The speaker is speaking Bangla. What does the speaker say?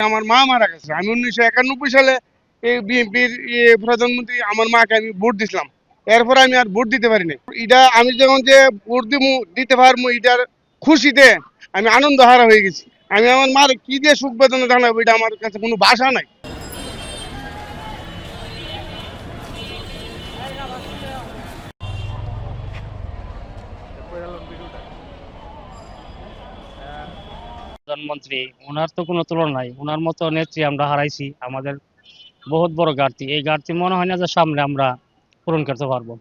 আমার মা মারা গেছে। আমি 1991 সালে এই বিএনপির প্রধানমন্ত্রী আমার মাকে আমি ভোট দিছিলাম। এরপর আমি আর ভোট দিতে পারি নাই। এটা আমি যখন যে ভোট দিতে পারবো, এটার খুশিতে আমি আনন্দ হারা হয়ে গেছি। আমি আমার মার কি দিয়ে সুখ বেদনা জানাবো, এটা আমার কাছে কোনো ভাষা নাই। প্রধানমন্ত্রী, ওনার তো কোনো তুলনা নাই। ওনার মতো নেত্রী আমরা হারাইছি। আমাদের বহুত বড় ঘাটতি। এই ঘাটতি মনে হয় না যে সামনে আমরা পূরণ করতে পারবো।